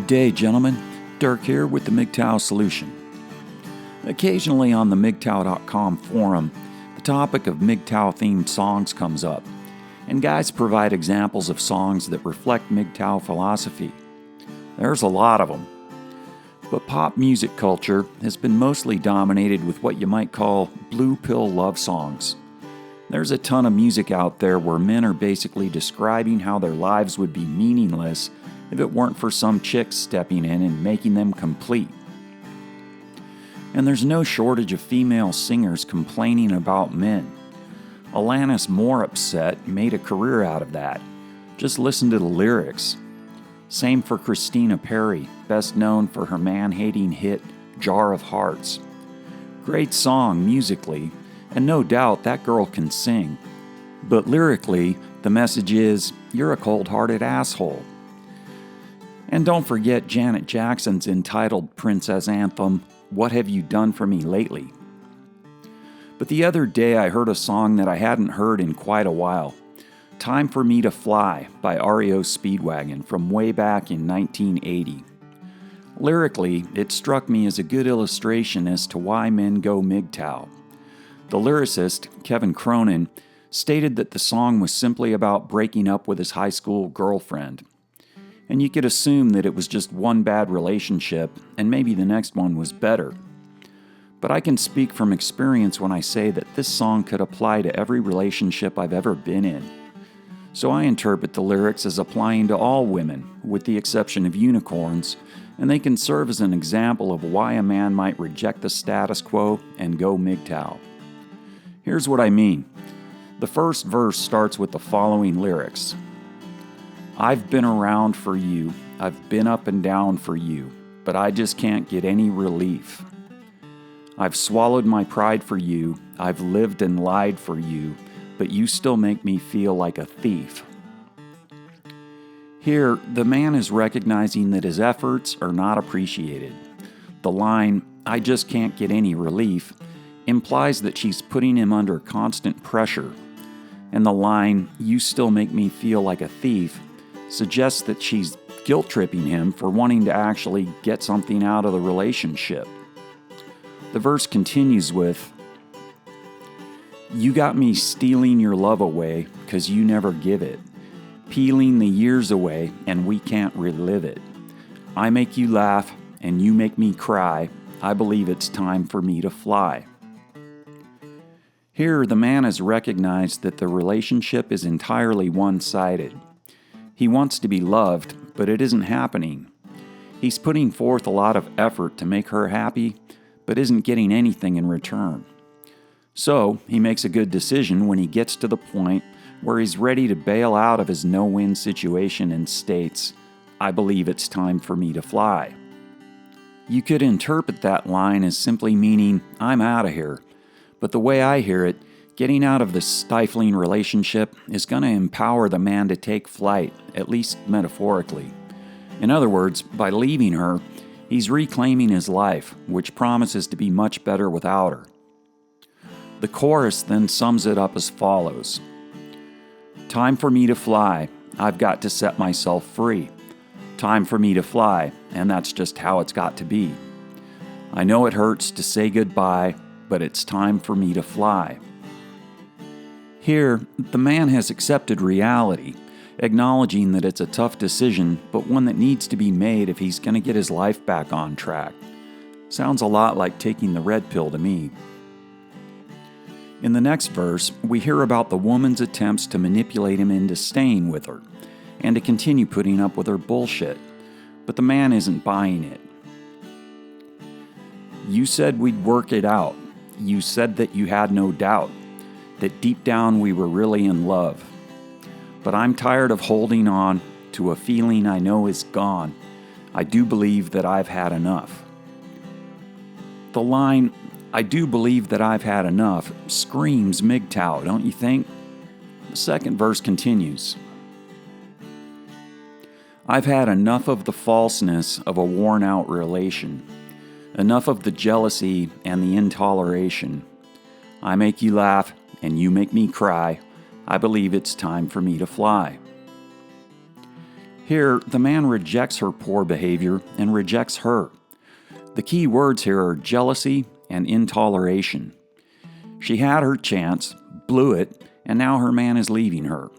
Good day, gentlemen. Dirk here with the MGTOW solution. Occasionally on the MGTOW.com forum, the topic of MGTOW-themed songs comes up, and guys provide examples of songs that reflect MGTOW philosophy. There's a lot of them. But pop music culture has been mostly dominated with what you might call blue pill love songs. There's a ton of music out there where men are basically describing how their lives would be meaningless if it weren't for some chick stepping in and making them complete. And there's no shortage of female singers complaining about men. Alanis Morissette made a career out of that. Just listen to the lyrics. Same for Christina Perri, best known for her man-hating hit, Jar of Hearts. Great song musically, and no doubt that girl can sing. But lyrically, the message is, you're a cold-hearted asshole. And don't forget Janet Jackson's entitled princess anthem, What Have You Done For Me Lately? But the other day I heard a song that I hadn't heard in quite a while. Time for Me to Fly by REO Speedwagon from way back in 1980. Lyrically, it struck me as a good illustration as to why men go MGTOW. The lyricist, Kevin Cronin, stated that the song was simply about breaking up with his high school girlfriend. And you could assume that it was just one bad relationship, and maybe the next one was better. But I can speak from experience when I say that this song could apply to every relationship I've ever been in. So I interpret the lyrics as applying to all women, with the exception of unicorns, and they can serve as an example of why a man might reject the status quo and go MGTOW. Here's what I mean. The first verse starts with the following lyrics. I've been around for you, I've been up and down for you, but I just can't get any relief. I've swallowed my pride for you, I've lived and lied for you, but you still make me feel like a thief. Here, the man is recognizing that his efforts are not appreciated. The line, I just can't get any relief, implies that she's putting him under constant pressure. And the line, you still make me feel like a thief, suggests that she's guilt-tripping him for wanting to actually get something out of the relationship. The verse continues with, you got me stealing your love away 'cause you never give it, peeling the years away and we can't relive it. I make you laugh and you make me cry, I believe it's time for me to fly. Here, the man has recognized that the relationship is entirely one-sided. He wants to be loved, but it isn't happening. He's putting forth a lot of effort to make her happy, but isn't getting anything in return. So, he makes a good decision when he gets to the point where he's ready to bail out of his no-win situation and states, I believe it's time for me to fly. You could interpret that line as simply meaning, I'm out of here. But the way I hear it, getting out of this stifling relationship is going to empower the man to take flight, at least metaphorically. In other words, by leaving her, he's reclaiming his life, which promises to be much better without her. The chorus then sums it up as follows. Time for me to fly, I've got to set myself free. Time for me to fly, and that's just how it's got to be. I know it hurts to say goodbye, but it's time for me to fly. Here, the man has accepted reality, acknowledging that it's a tough decision, but one that needs to be made if he's going to get his life back on track. Sounds a lot like taking the red pill to me. In the next verse, we hear about the woman's attempts to manipulate him into staying with her, and to continue putting up with her bullshit, but the man isn't buying it. You said we'd work it out. You said that you had no doubt, that deep down we were really in love. But I'm tired of holding on to a feeling I know is gone. I do believe that I've had enough. The line, I do believe that I've had enough, screams MGTOW, don't you think? The second verse continues. I've had enough of the falseness of a worn-out relation, enough of the jealousy and the intoleration. I make you laugh and you make me cry. I believe it's time for me to fly. Here, the man rejects her poor behavior and rejects her. The key words here are jealousy and intoleration. She had her chance, blew it, and now her man is leaving her.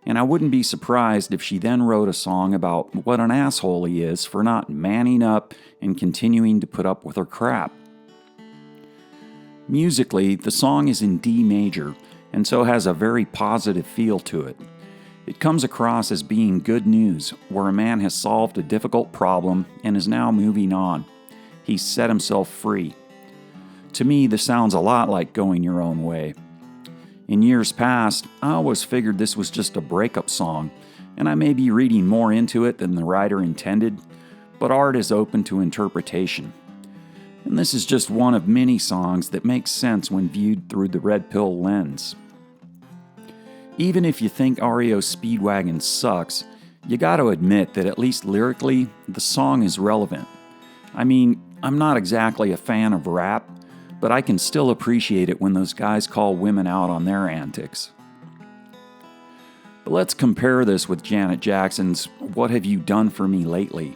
And I wouldn't be surprised if she then wrote a song about what an asshole he is for not manning up and continuing to put up with her crap. Musically, the song is in D major, and so has a very positive feel to it. It comes across as being good news, where a man has solved a difficult problem and is now moving on. He's set himself free. To me, this sounds a lot like Going Your Own Way. In years past, I always figured this was just a breakup song, and I may be reading more into it than the writer intended, but art is open to interpretation. And this is just one of many songs that makes sense when viewed through the red pill lens. Even if you think REO Speedwagon sucks, you gotta admit that at least lyrically, the song is relevant. I mean, I'm not exactly a fan of rap, but I can still appreciate it when those guys call women out on their antics. But let's compare this with Janet Jackson's What Have You Done For Me Lately?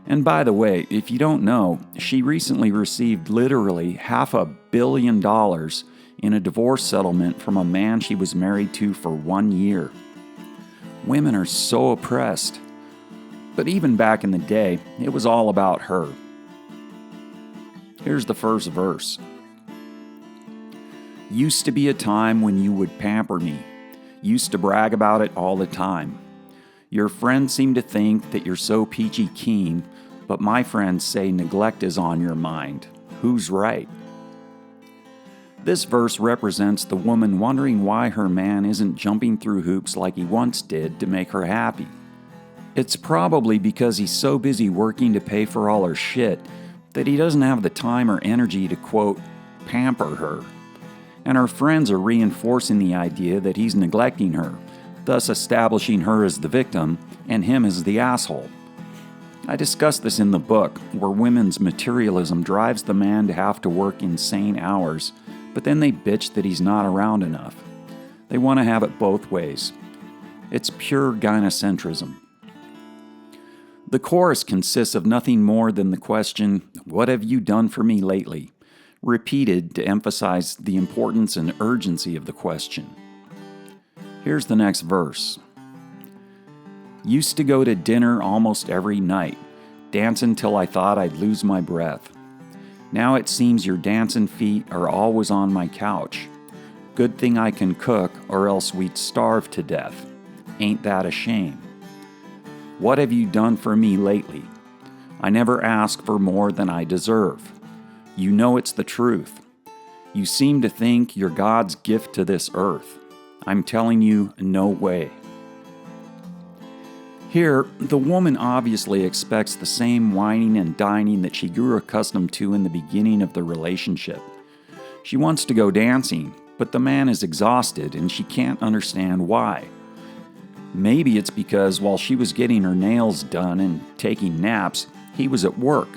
And by the way, if you don't know, she recently received literally $500 million in a divorce settlement from a man she was married to for 1 year. Women are so oppressed. But even back in the day, it was all about her. Here's the first verse. Used to be a time when you would pamper me. Used to brag about it all the time. Your friends seem to think that you're so peachy keen, but my friends say neglect is on your mind. Who's right? This verse represents the woman wondering why her man isn't jumping through hoops like he once did to make her happy. It's probably because he's so busy working to pay for all her shit that he doesn't have the time or energy to, quote, pamper her. And her friends are reinforcing the idea that he's neglecting her, thus establishing her as the victim and him as the asshole. I discuss this in the book, where women's materialism drives the man to have to work insane hours, but then they bitch that he's not around enough. They want to have it both ways. It's pure gynocentrism. The chorus consists of nothing more than the question, "What have you done for me lately?" repeated to emphasize the importance and urgency of the question. Here's the next verse. Used to go to dinner almost every night, dancing till I thought I'd lose my breath. Now it seems your dancing feet are always on my couch. Good thing I can cook, or else we'd starve to death. Ain't that a shame? What have you done for me lately? I never ask for more than I deserve. You know it's the truth. You seem to think you're God's gift to this earth. I'm telling you, no way. Here, the woman obviously expects the same whining and dining that she grew accustomed to in the beginning of the relationship. She wants to go dancing, but the man is exhausted and she can't understand why. Maybe it's because while she was getting her nails done and taking naps, he was at work.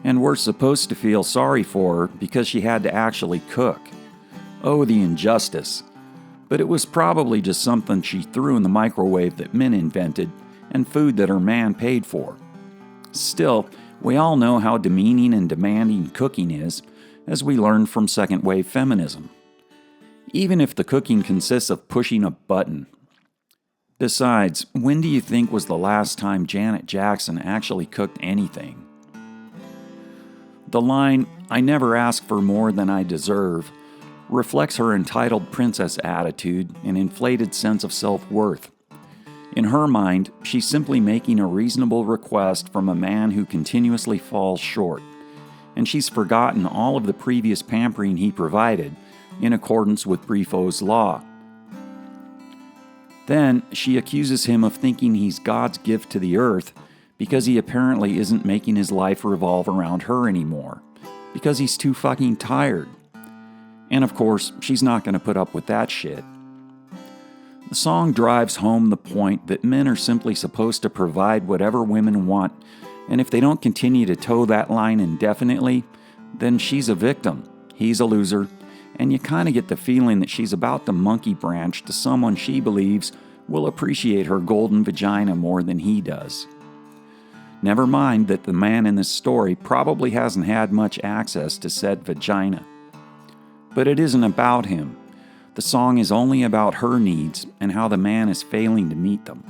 And we're supposed to feel sorry for her because she had to actually cook. Oh, the injustice. But it was probably just something she threw in the microwave that men invented and food that her man paid for. Still, we all know how demeaning and demanding cooking is, as we learned from second-wave feminism. Even if the cooking consists of pushing a button. Besides, when do you think was the last time Janet Jackson actually cooked anything? The line, "I never ask for more than I deserve," reflects her entitled princess attitude and inflated sense of self-worth. In her mind, she's simply making a reasonable request from a man who continuously falls short, and she's forgotten all of the previous pampering he provided in accordance with Briefo's law. Then, she accuses him of thinking he's God's gift to the earth because he apparently isn't making his life revolve around her anymore, because he's too fucking tired. And of course, she's not going to put up with that shit. The song drives home the point that men are simply supposed to provide whatever women want, and if they don't continue to toe that line indefinitely, then she's a victim, he's a loser, and you kind of get the feeling that she's about to monkey branch to someone she believes will appreciate her golden vagina more than he does. Never mind that the man in this story probably hasn't had much access to said vagina. But it isn't about him. The song is only about her needs and how the man is failing to meet them.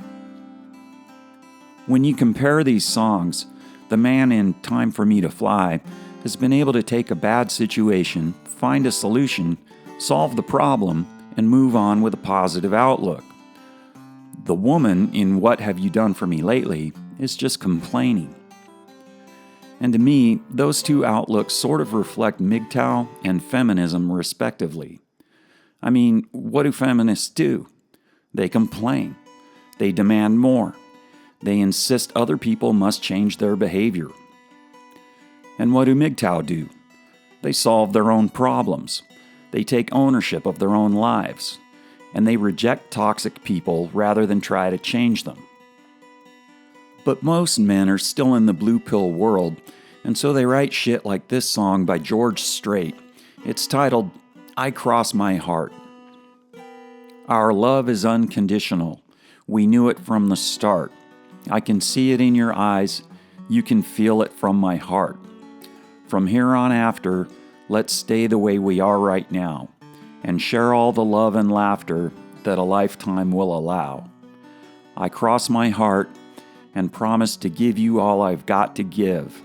When you compare these songs, the man in Time for Me to Fly has been able to take a bad situation, find a solution, solve the problem, and move on with a positive outlook. The woman in What Have You Done For Me Lately is just complaining. And to me, those two outlooks sort of reflect MGTOW and feminism respectively. I mean, what do feminists do? They complain. They demand more. They insist other people must change their behavior. And what do MGTOW do? They solve their own problems. They take ownership of their own lives. And they reject toxic people rather than try to change them. But most men are still in the blue pill world, and so they write shit like this song by George Strait. It's titled, I Cross My Heart. Our love is unconditional. We knew it from the start. I can see it in your eyes. You can feel it from my heart. From here on after, let's stay the way we are right now and share all the love and laughter that a lifetime will allow. I cross my heart and promise to give you all I've got to give,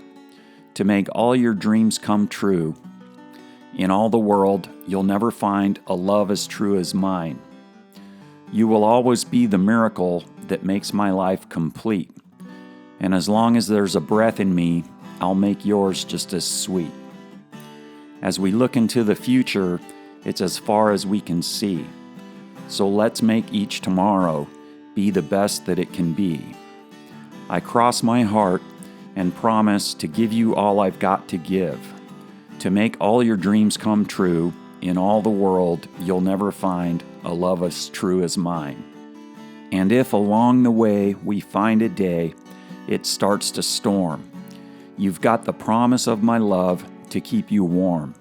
to make all your dreams come true. In all the world, you'll never find a love as true as mine. You will always be the miracle that makes my life complete. And as long as there's a breath in me, I'll make yours just as sweet. As we look into the future, it's as far as we can see. So let's make each tomorrow be the best that it can be. I cross my heart and promise to give you all I've got to give, to make all your dreams come true. In all the world, you'll never find a love as true as mine. And if along the way we find a day it starts to storm, you've got the promise of my love to keep you warm.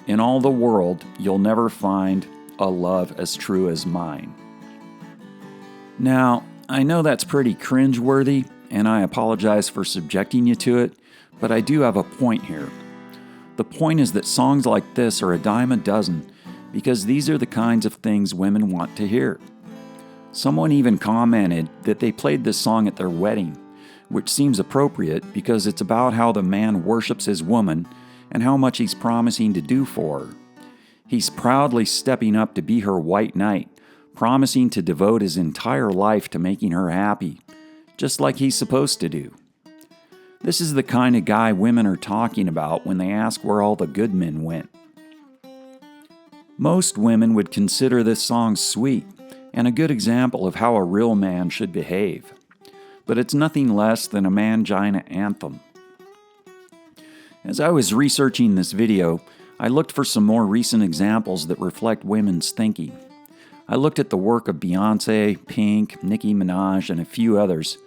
In all the world, you'll never find a love as true as mine. Now, I know that's pretty cringeworthy, and I apologize for subjecting you to it, but I do have a point here. The point is that songs like this are a dime a dozen because these are the kinds of things women want to hear. Someone even commented that they played this song at their wedding, which seems appropriate because it's about how the man worships his woman and how much he's promising to do for her. He's proudly stepping up to be her white knight, promising to devote his entire life to making her happy, just like he's supposed to do. This is the kind of guy women are talking about when they ask where all the good men went. Most women would consider this song sweet and a good example of how a real man should behave. But it's nothing less than a mangina anthem. As I was researching this video, I looked for some more recent examples that reflect women's thinking. I looked at the work of Beyonce, Pink, Nicki Minaj, and a few others.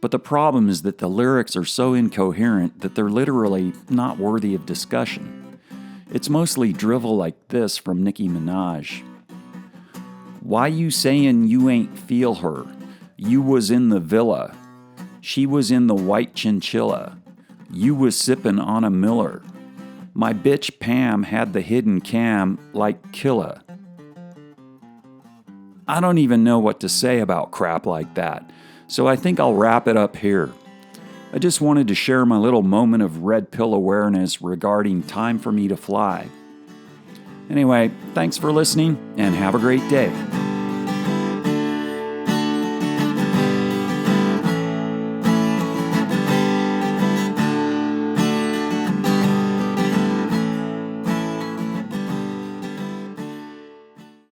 But the problem is that the lyrics are so incoherent that they're literally not worthy of discussion. It's mostly drivel like this from Nicki Minaj. Why you sayin' you ain't feel her? You was in the villa. She was in the white chinchilla. You was sippin' on a Miller. My bitch Pam had the hidden cam like Killa. I don't even know what to say about crap like that, so I think I'll wrap it up here. I just wanted to share my little moment of red pill awareness regarding Time for Me to Fly. Anyway, thanks for listening and have a great day.